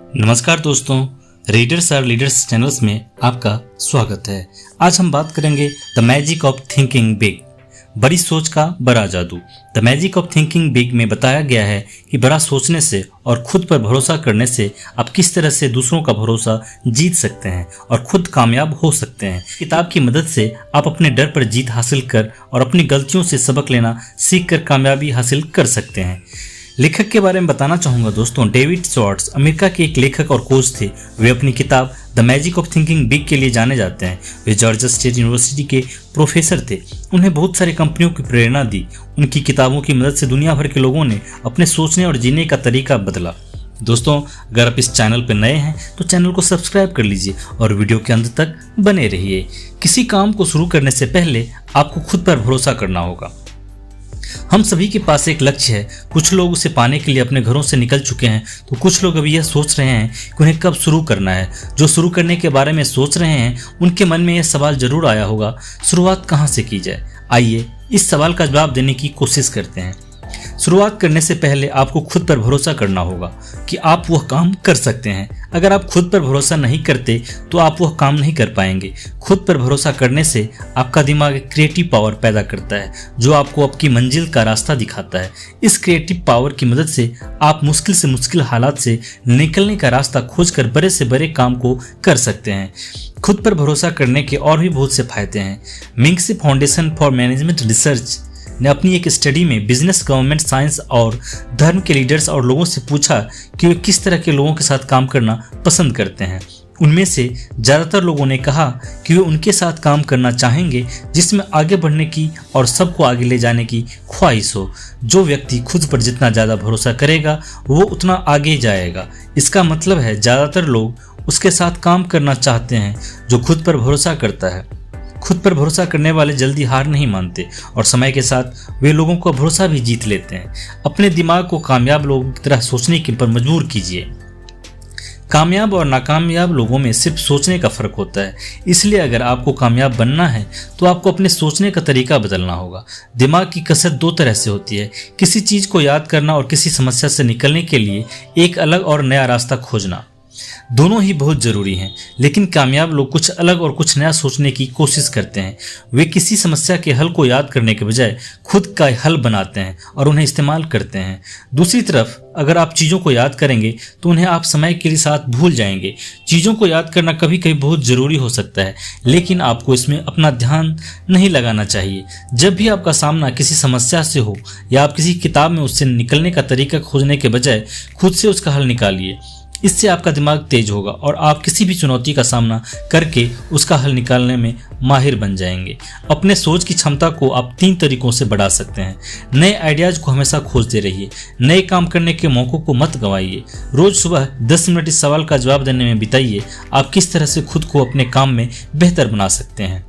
नमस्कार दोस्तों, readers are leaders channels में आपका स्वागत है। आज हम बात करेंगे the magic of thinking big, बड़ी सोच का बड़ा जादू। The magic of thinking big में बताया गया है कि बड़ा सोचने से और खुद पर भरोसा करने से आप किस तरह से दूसरों का भरोसा जीत सकते हैं और खुद कामयाब हो सकते हैं। किताब की मदद से आप अपने डर पर जीत हासिल कर और अपनी गलतियों से सबक लेना सीख कर कामयाबी हासिल कर सकते हैं। लेखक के बारे में बताना चाहूँगा दोस्तों, डेविड श्वार्ट्ज अमेरिका के एक लेखक और कोच थे। वे अपनी किताब the magic of thinking big के लिए जाने जाते हैं। वे जॉर्जिया स्टेट यूनिवर्सिटी के प्रोफेसर थे। उन्हें बहुत सारी कंपनियों की प्रेरणा दी। उनकी किताबों की मदद से दुनिया भर के लोगों ने अपने सोचने और जीने का तरीका बदला। दोस्तों, अगर आप इस चैनल पर नए हैं तो चैनल को सब्सक्राइब कर लीजिए और वीडियो के अंत तक बने रहिए। किसी काम को शुरू करने से पहले आपको खुद पर भरोसा करना होगा। हम सभी के पास एक लक्ष्य है। कुछ लोग उसे पाने के लिए अपने घरों से निकल चुके हैं तो कुछ लोग अभी यह सोच रहे हैं कि उन्हें कब शुरू करना है। जो शुरू करने के बारे में सोच रहे हैं उनके मन में यह सवाल जरूर आया होगा, शुरुआत कहाँ से की जाए। आइए इस सवाल का जवाब देने की कोशिश करते हैं। शुरुआत करने से पहले आपको खुद पर भरोसा करना होगा कि आप वह काम कर सकते हैं। अगर आप खुद पर भरोसा नहीं करते तो आप वह काम नहीं कर पाएंगे। खुद पर भरोसा करने से आपका दिमाग एक क्रिएटिव पावर पैदा करता है जो आपको आपकी मंजिल का रास्ता दिखाता है। इस क्रिएटिव पावर की मदद से आप मुश्किल से मुश्किल हालात से निकलने का रास्ता खोजकर बड़े से बड़े काम को कर सकते हैं। खुद पर भरोसा करने के और भी बहुत से फायदे हैं। मिंगसी फाउंडेशन फॉर मैनेजमेंट रिसर्च ने अपनी एक स्टडी में बिजनेस, गवर्नमेंट, साइंस और धर्म के लीडर्स और लोगों से पूछा कि वे किस तरह के लोगों के साथ काम करना पसंद करते हैं। उनमें से ज़्यादातर लोगों ने कहा कि वे उनके साथ काम करना चाहेंगे जिसमें आगे बढ़ने की और सबको आगे ले जाने की ख्वाहिश हो। जो व्यक्ति खुद पर जितना ज़्यादा भरोसा करेगा वो उतना आगे जाएगा। इसका मतलब है ज़्यादातर लोग उसके साथ काम करना चाहते हैं जो खुद पर भरोसा करता है। खुद पर भरोसा करने वाले जल्दी हार नहीं मानते और समय के साथ वे लोगों का भरोसा भी जीत लेते हैं। अपने दिमाग को कामयाब लोगों की तरह सोचने के पर मजबूर कीजिए। कामयाब और नाकामयाब लोगों में सिर्फ सोचने का फर्क होता है। इसलिए अगर आपको कामयाब बनना है तो आपको अपने सोचने का तरीका बदलना होगा। दिमाग की कसरत दो तरह से होती है, किसी चीज को याद करना और किसी समस्या से निकलने के लिए एक अलग और नया रास्ता खोजना। दोनों ही बहुत जरूरी हैं, लेकिन कामयाब लोग कुछ अलग और कुछ नया सोचने की कोशिश करते हैं। वे किसी समस्या के हल को याद करने के बजाय खुद का हल बनाते हैं और उन्हें इस्तेमाल करते हैं। दूसरी तरफ अगर आप चीज़ों को याद करेंगे तो उन्हें आप समय के साथ भूल जाएंगे। चीज़ों को याद करना कभी कभी बहुत ज़रूरी हो सकता है, लेकिन आपको इसमें अपना ध्यान नहीं लगाना चाहिए। जब भी आपका सामना किसी समस्या से हो या आप किसी किताब में उससे निकलने का तरीका खोजने के बजाय खुद से उसका हल निकालिए। इससे आपका दिमाग तेज होगा और आप किसी भी चुनौती का सामना करके उसका हल निकालने में माहिर बन जाएंगे। अपने सोच की क्षमता को आप 3 तरीकों से बढ़ा सकते हैं। नए आइडियाज को हमेशा खोजते रहिए। नए काम करने के मौकों को मत गंवाइए। रोज सुबह 10 मिनट इस सवाल का जवाब देने में बिताइए, आप किस तरह से खुद को अपने काम में बेहतर बना सकते हैं।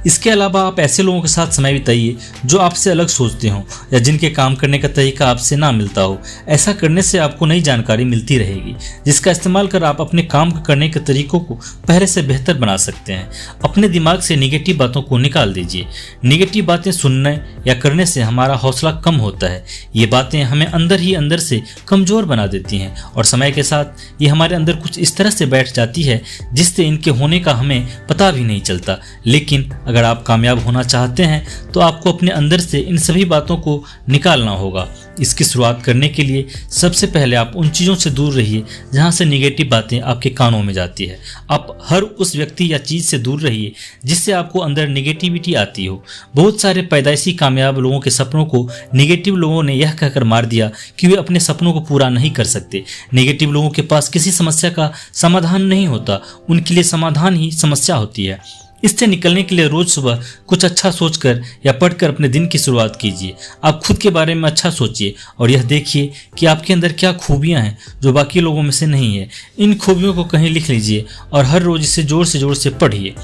इसके अलावा आप ऐसे लोगों के साथ समय बिताइए जो आपसे अलग सोचते हों या जिनके काम करने का तरीका आपसे ना मिलता हो। ऐसा करने से आपको नई जानकारी मिलती रहेगी जिसका इस्तेमाल कर आप अपने काम करने के तरीकों को पहले से बेहतर बना सकते हैं। अपने दिमाग से नेगेटिव बातों को निकाल दीजिए। नेगेटिव बातें सुनने या करने से हमारा हौसला कम होता है। ये बातें हमें अंदर ही अंदर से कमज़ोर बना देती हैं और समय के साथ ये हमारे अंदर कुछ इस तरह से बैठ जाती है जिससे इनके होने का हमें पता भी नहीं चलता। लेकिन अगर आप कामयाब होना चाहते हैं तो आपको अपने अंदर से इन सभी बातों को निकालना होगा। इसकी शुरुआत करने के लिए सबसे पहले आप उन चीज़ों से दूर रहिए जहां से नेगेटिव बातें आपके कानों में जाती है। आप हर उस व्यक्ति या चीज़ से दूर रहिए जिससे आपको अंदर नेगेटिविटी आती हो। बहुत सारे पैदाइशी कामयाब लोगों के सपनों को नेगेटिव लोगों ने यह कहकर मार दिया कि वे अपने सपनों को पूरा नहीं कर सकते। नेगेटिव लोगों के पास किसी समस्या का समाधान नहीं होता, उनके लिए समाधान ही समस्या होती है। इससे निकलने के लिए रोज सुबह कुछ अच्छा सोचकर या पढ़कर अपने दिन की शुरुआत कीजिए। आप खुद के बारे में अच्छा सोचिए और यह देखिए कि आपके अंदर क्या खूबियां हैं जो बाकी लोगों में से नहीं है। इन खूबियों को कहीं लिख लीजिए और हर रोज इसे जोर से पढ़िए।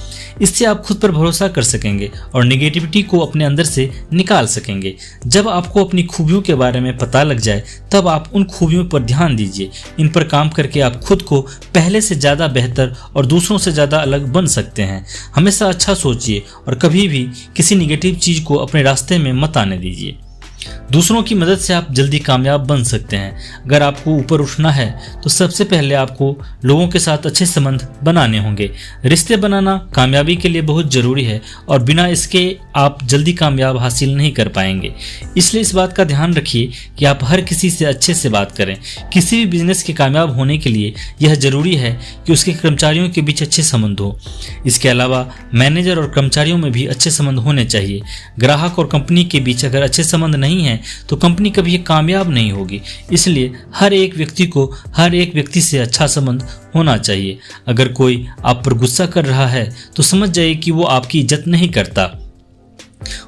इससे आप खुद पर भरोसा कर सकेंगे और नेगेटिविटी को अपने अंदर से निकाल सकेंगे। जब आपको अपनी खूबियों के बारे में पता लग जाए तब आप उन खूबियों पर ध्यान दीजिए। इन पर काम करके आप खुद को पहले से ज़्यादा बेहतर और दूसरों से ज़्यादा अलग बन सकते हैं। हमेशा अच्छा सोचिए और कभी भी किसी निगेटिव चीज़ को अपने रास्ते में मत आने दीजिए। दूसरों की मदद से आप जल्दी कामयाब बन सकते हैं। अगर आपको ऊपर उठना है तो सबसे पहले आपको लोगों के साथ अच्छे संबंध बनाने होंगे। रिश्ते बनाना कामयाबी के लिए बहुत जरूरी है और बिना इसके आप जल्दी कामयाब हासिल नहीं कर पाएंगे। इसलिए इस बात का ध्यान रखिए कि आप हर किसी से अच्छे से बात करें। किसी भी बिजनेस के कामयाब होने के लिए यह जरूरी है कि उसके कर्मचारियों के बीच अच्छे संबंध हो। इसके अलावा मैनेजर और कर्मचारियों में भी अच्छे संबंध होने चाहिए। ग्राहक और कंपनी के बीच अगर अच्छे संबंध नहीं है तो कंपनी कभी कामयाब नहीं होगी। इसलिए हर एक व्यक्ति से अच्छा संबंध होना चाहिए। अगर कोई आप पर गुस्सा कर रहा है तो समझ जाइए कि वो आपकी इज्जत नहीं करता।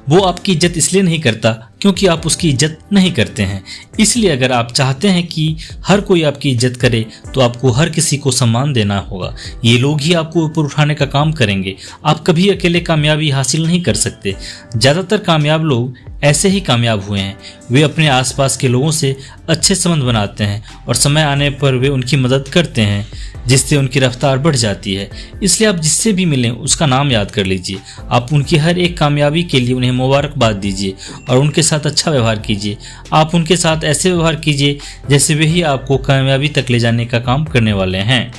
वो आपकी इज्जत इसलिए नहीं करता क्योंकि आप उसकी इज्जत नहीं करते हैं। इसलिए अगर आप चाहते हैं कि हर कोई आपकी इज्जत करे तो आपको हर किसी को सम्मान देना होगा। ये लोग ही आपको ऊपर उठाने का काम करेंगे। आप कभी अकेले कामयाबी हासिल नहीं कर सकते। ज़्यादातर कामयाब लोग ऐसे ही कामयाब हुए हैं। वे अपने आसपास के लोगों से अच्छे संबंध बनाते हैं और समय आने पर वे उनकी मदद करते हैं, जिससे उनकी रफ्तार बढ़ जाती है। इसलिए आप जिससे भी मिलें उसका नाम याद कर लीजिए। आप उनकी हर एक कामयाबी के लिए उन्हें मुबारकबाद दीजिए और उनके साथ अच्छा व्यवहार कीजिए। आप उनके साथ ऐसे व्यवहार कीजिए जैसे वे ही आपको कामयाबी तक ले जाने का काम करने वाले हैं।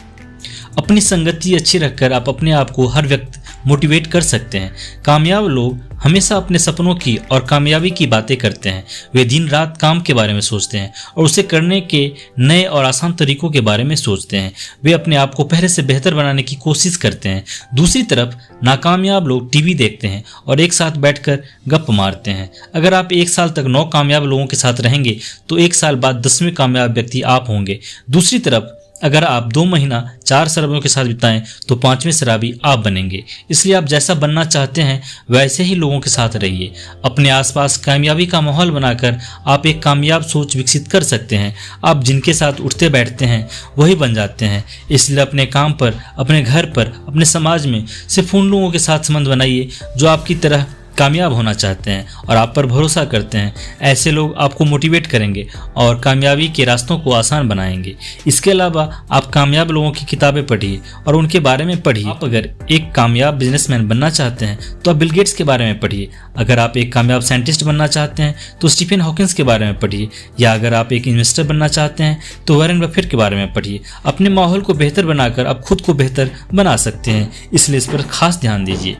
अपनी संगति अच्छी रखकर आप अपने आप को हर वक्त मोटिवेट कर सकते हैं। कामयाब लोग हमेशा अपने सपनों की और कामयाबी की बातें करते हैं। वे दिन रात काम के बारे में सोचते हैं और उसे करने के नए और आसान तरीकों के बारे में सोचते हैं। वे अपने आप को पहले से बेहतर बनाने की कोशिश करते हैं। दूसरी तरफ नाकामयाब लोग टीवी देखते हैं और एक साथ बैठकर गप मारते हैं। अगर आप एक साल तक 9 कामयाब लोगों के साथ रहेंगे तो एक साल बाद 10वें कामयाब व्यक्ति आप होंगे। दूसरी तरफ अगर आप 2 महीना 4 शराबियों के साथ बिताएं तो 5वें शराबी आप बनेंगे। इसलिए आप जैसा बनना चाहते हैं वैसे ही लोगों के साथ रहिए। अपने आसपास कामयाबी का माहौल बनाकर आप एक कामयाब सोच विकसित कर सकते हैं। आप जिनके साथ उठते बैठते हैं वही बन जाते हैं। इसलिए अपने काम पर, अपने घर पर, अपने समाज में सिर्फ उन लोगों के साथ संबंध बनाइए जो आपकी तरह कामयाब होना चाहते हैं और आप पर भरोसा करते हैं। ऐसे लोग आपको मोटिवेट करेंगे और कामयाबी के रास्तों को आसान बनाएंगे। इसके अलावा आप कामयाब लोगों की किताबें पढ़िए और उनके बारे में पढ़िए। आप अगर एक कामयाब बिजनेसमैन बनना चाहते हैं तो आप बिल गेट्स के बारे में पढ़िए। अगर आप एक कामयाब साइंटिस्ट बनना चाहते हैं तो स्टीफन हॉकिंस के बारे में पढ़िए। या अगर आप एक इन्वेस्टर बनना चाहते हैं तो वॉरेन बफेट के बारे में पढ़िए। अपने माहौल को बेहतर बनाकर आप खुद को बेहतर बना सकते हैं। इसलिए इस पर खास ध्यान दीजिए।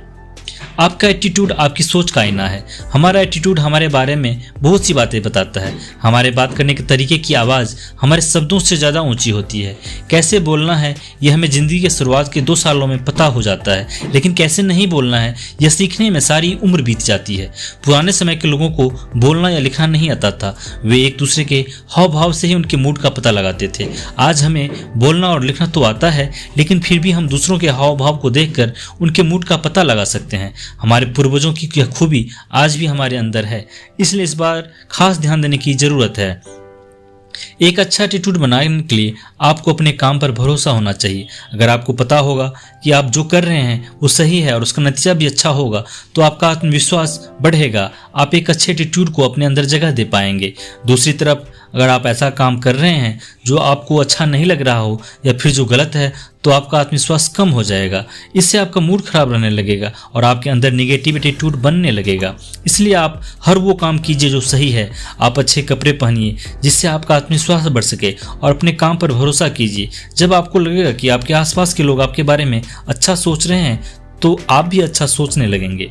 आपका एटीट्यूड आपकी सोच का आईना है। हमारा एटीट्यूड हमारे बारे में बहुत सी बातें बताता है। हमारे बात करने के तरीके की आवाज़ हमारे शब्दों से ज़्यादा ऊंची होती है। कैसे बोलना है यह हमें ज़िंदगी के शुरुआत के 2 सालों में पता हो जाता है, लेकिन कैसे नहीं बोलना है यह सीखने में सारी उम्र बीत जाती है। पुराने समय के लोगों को बोलना या लिखना नहीं आता था। वे एक दूसरे के हाव भाव से ही उनके मूड का पता लगाते थे। आज हमें बोलना और लिखना तो आता है, लेकिन फिर भी हम दूसरों के हाव भाव को देखकर उनके मूड का पता लगा सकते हैं। हमारे पूर्वजों की यह खूबी आज भी हमारे अंदर है। इसलिए इस बार खास ध्यान देने की जरूरत है। एक अच्छा एटीट्यूड बनाने के लिए आपको अपने काम पर भरोसा होना चाहिए। अगर आपको पता होगा कि आप जो कर रहे हैं वो सही है और उसका नतीजा भी अच्छा होगा तो आपका आत्मविश्वास बढ़ेगा। आप एक अच्छे एटीट्यूड को अपने अंदर जगह दे पाएंगे। दूसरी तरफ अगर आप ऐसा काम कर रहे हैं जो आपको अच्छा नहीं लग रहा हो या फिर जो गलत है तो आपका आत्मविश्वास कम हो जाएगा। इससे आपका मूड खराब रहने लगेगा और आपके अंदर निगेटिव एटीट्यूड बनने लगेगा। इसलिए आप हर वो काम कीजिए जो सही है। आप अच्छे कपड़े पहनिए जिससे आपका आत्मविश्वास बढ़ सके और अपने काम पर भरोसा कीजिए। जब आपको लगेगा कि आपके आसपास के लोग आपके बारे में अच्छा सोच रहे हैं तो आप भी अच्छा सोचने लगेंगे।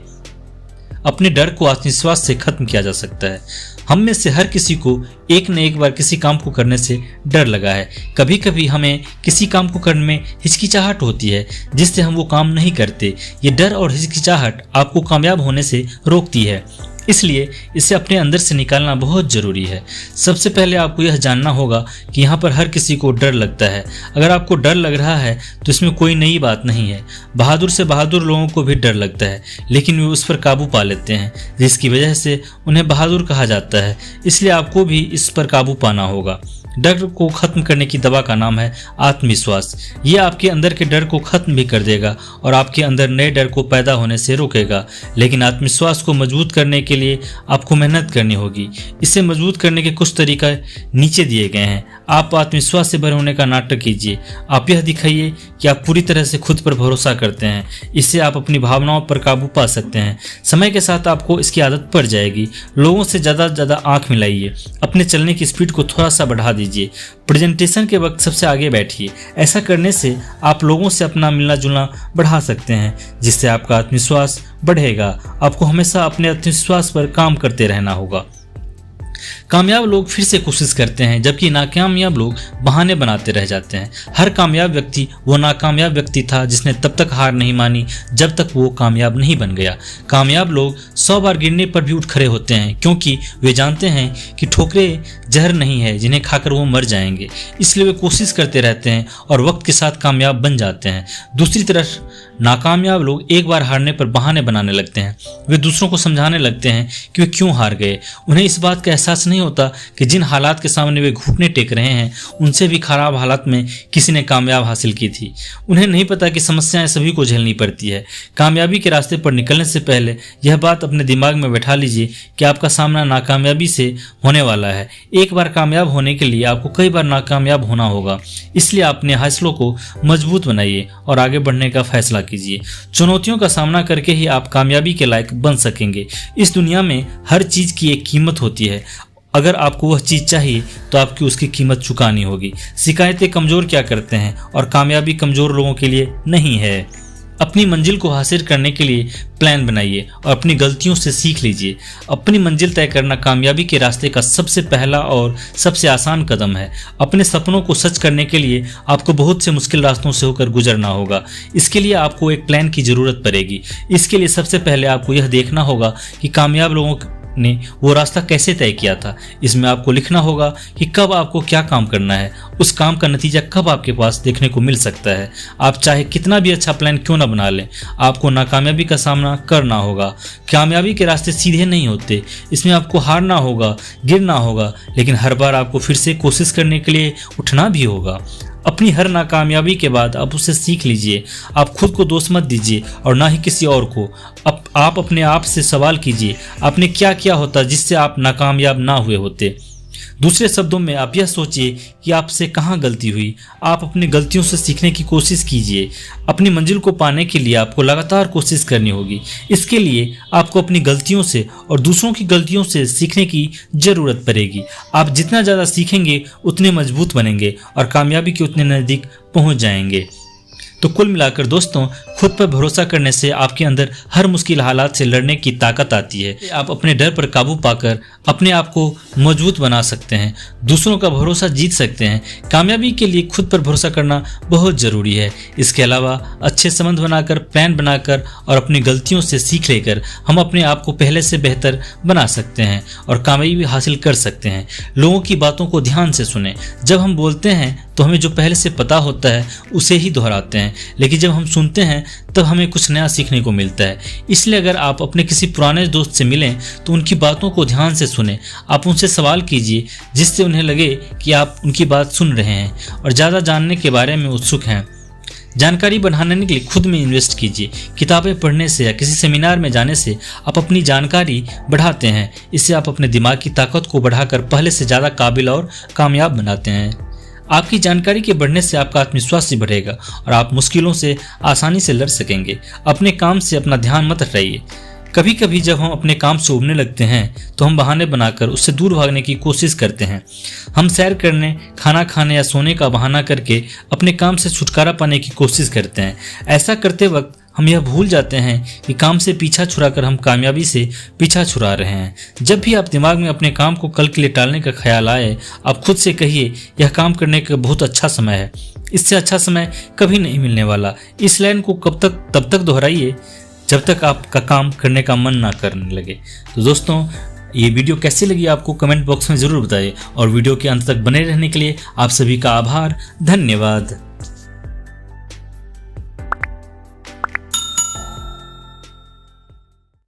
अपने डर को आत्मविश्वास से खत्म किया जा सकता है। हम में से हर किसी को एक न एक बार किसी काम को करने से डर लगा है। कभी कभी हमें किसी काम को करने में हिचकिचाहट होती है जिससे हम वो काम नहीं करते। ये डर और हिचकिचाहट आपको कामयाब होने से रोकती है। इसलिए इसे अपने अंदर से निकालना बहुत जरूरी है। सबसे पहले आपको यह जानना होगा कि यहाँ पर हर किसी को डर लगता है। अगर आपको डर लग रहा है तो इसमें कोई नई बात नहीं है। बहादुर से बहादुर लोगों को भी डर लगता है, लेकिन वे उस पर काबू पा लेते हैं, जिसकी वजह से उन्हें बहादुर कहा जाता है। इसलिए आपको भी इस पर काबू पाना होगा। डर को खत्म करने की दवा का नाम है आत्मविश्वास। ये आपके अंदर के डर को खत्म भी कर देगा और आपके अंदर नए डर को पैदा होने से रोकेगा। लेकिन आत्मविश्वास को मजबूत करने के लिए आपको मेहनत करनी होगी। इसे मजबूत करने के कुछ तरीका नीचे दिए गए हैं। आप आत्मविश्वास से भरे होने का नाटक कीजिए। आप यह दिखाइए कि आप पूरी तरह से खुद पर भरोसा करते हैं। इससे आप अपनी भावनाओं पर काबू पा सकते हैं। समय के साथ आपको इसकी आदत पड़ जाएगी। लोगों से ज़्यादा आंख मिलाइए। अपने चलने की स्पीड को थोड़ा सा बढ़ा दीजिए। प्रेजेंटेशन के वक्त सबसे आगे बैठिए। ऐसा करने से आप लोगों से अपना मिलना जुलना बढ़ा सकते हैं, जिससे आपका आत्मविश्वास बढ़ेगा। आपको हमेशा अपने आत्मविश्वास पर काम करते रहना होगा। कामयाब लोग फिर से कोशिश करते हैं, जबकि नाकामयाब लोग बहाने बनाते रह जाते हैं। हर कामयाब व्यक्ति वो नाकामयाब व्यक्ति था जिसने तब तक हार नहीं मानी जब तक वो कामयाब नहीं बन गया। कामयाब लोग 100 बार गिरने पर भी उठ खड़े होते हैं, क्योंकि वे जानते हैं कि ठोकरें जहर नहीं है जिन्हें खाकर वो मर जाएंगे। इसलिए वे कोशिश करते रहते हैं और वक्त के साथ कामयाब बन जाते हैं। दूसरी तरफ नाकामयाब लोग एक बार हारने पर बहाने बनाने लगते हैं। वे दूसरों को समझाने लगते हैं कि वे क्यों हार गए। उन्हें इस बात का एहसास नहीं होता कि जिन हालात के सामने वे घुटने टेक रहे हैं, उनसे भी खराब हालात में किसी ने कामयाब हासिल की थी। उन्हें नहीं पता कि समस्याएं सभी को झेलनी पड़ती है। कामयाबी के रास्ते पर निकलने से पहले यह बात अपने दिमाग में बैठा लीजिए कि आपका सामना नाकामयाबी से होने वाला है। एक बार कामयाब होने के लिए आपको कई बार नाकामयाब होना होगा। इसलिए अपने हौसलों को मजबूत बनाइए और आगे बढ़ने का फैसला कीजिए। चुनौतियों का सामना करके ही आप कामयाबी के लायक बन सकेंगे। इस दुनिया में हर चीज की एक कीमत होती है। अगर आपको वह चीज चाहिए तो आपकी उसकी कीमत चुकानी होगी। शिकायतें कमजोर क्या करते हैं और कामयाबी कमजोर लोगों के लिए नहीं है। अपनी मंजिल को हासिल करने के लिए प्लान बनाइए और अपनी गलतियों से सीख लीजिए। अपनी मंजिल तय करना कामयाबी के रास्ते का सबसे पहला और सबसे आसान कदम है। अपने सपनों को सच करने के लिए आपको बहुत से मुश्किल रास्तों से होकर गुजरना होगा। इसके लिए आपको एक प्लान की जरूरत पड़ेगी। इसके लिए सबसे पहले आपको यह देखना होगा कि कामयाब लोगों ने वो रास्ता कैसे तय किया था। इसमें आपको लिखना होगा कि कब आपको क्या काम करना है, उस काम का नतीजा कब आपके पास देखने को मिल सकता है। आप चाहे कितना भी अच्छा प्लान क्यों ना बना लें, आपको नाकामयाबी का सामना करना होगा। कामयाबी के रास्ते सीधे नहीं होते। इसमें आपको हारना होगा, गिरना होगा, लेकिन हर बार आपको फिर से कोशिश करने के लिए उठना भी होगा। अपनी हर नाकामयाबी के बाद आप उसे सीख लीजिए। आप खुद को दोष मत दीजिए और ना ही किसी और को। आप अपने आप से सवाल कीजिए, आपने क्या किया होता जिससे आप नाकामयाब ना हुए होते। दूसरे शब्दों में आप यह सोचिए कि आपसे कहाँ गलती हुई। आप अपनी गलतियों से सीखने की कोशिश कीजिए। अपनी मंजिल को पाने के लिए आपको लगातार कोशिश करनी होगी। इसके लिए आपको अपनी गलतियों से और दूसरों की गलतियों से सीखने की जरूरत पड़ेगी। आप जितना ज़्यादा सीखेंगे उतने मजबूत बनेंगे और कामयाबी के उतने नज़दीक पहुँच जाएंगे। तो कुल मिलाकर दोस्तों, खुद पर भरोसा करने से आपके अंदर हर मुश्किल हालात से लड़ने की ताकत आती है। आप अपने डर पर काबू पाकर अपने आप को मजबूत बना सकते हैं, दूसरों का भरोसा जीत सकते हैं। कामयाबी के लिए खुद पर भरोसा करना बहुत ज़रूरी है। इसके अलावा अच्छे संबंध बनाकर, प्लान बनाकर और अपनी गलतियों से सीख लेकर हम अपने आप को पहले से बेहतर बना सकते हैं और कामयाबी हासिल कर सकते हैं। लोगों की बातों को ध्यान से सुनें। जब हम बोलते हैं तो हमें जो पहले से पता होता है उसे ही दोहराते हैं, लेकिन जब हम सुनते हैं तब हमें कुछ नया सीखने को मिलता है। इसलिए अगर आप अपने किसी पुराने दोस्त से मिलें तो उनकी बातों को ध्यान से सुनें। आप उनसे सवाल कीजिए जिससे उन्हें लगे कि आप उनकी बात सुन रहे हैं और ज़्यादा जानने के बारे में उत्सुक हैं। जानकारी बढ़ाने के लिए खुद में इन्वेस्ट कीजिए। किताबें पढ़ने से या किसी सेमिनार में जाने से आप अपनी जानकारी बढ़ाते हैं। इससे आप अपने दिमाग की ताकत को बढ़ाकर पहले से ज़्यादा काबिल और कामयाब बनाते हैं। आपकी जानकारी के बढ़ने से आपका आत्मविश्वास भी बढ़ेगा और आप मुश्किलों से आसानी से लड़ सकेंगे। अपने काम से अपना ध्यान मत हटाइए। कभी कभी जब हम अपने काम से उबने लगते हैं तो हम बहाने बनाकर उससे दूर भागने की कोशिश करते हैं। हम सैर करने, खाना खाने या सोने का बहाना करके अपने काम से छुटकारा पाने की कोशिश करते हैं। ऐसा करते वक्त हम यह भूल जाते हैं कि काम से पीछा छुड़ाकर हम कामयाबी से पीछा छुड़ा रहे हैं। जब भी आप दिमाग में अपने काम को कल के लिए टालने का ख्याल आए, आप खुद से कहिए, यह काम करने का बहुत अच्छा समय है, इससे अच्छा समय कभी नहीं मिलने वाला। इस लाइन को तब तक दोहराइए जब तक आपका काम करने का मन ना करने लगे। तो दोस्तों, ये वीडियो कैसी लगी आपको कमेंट बॉक्स में ज़रूर बताइए और वीडियो के अंत तक बने रहने के लिए आप सभी का आभार, धन्यवाद।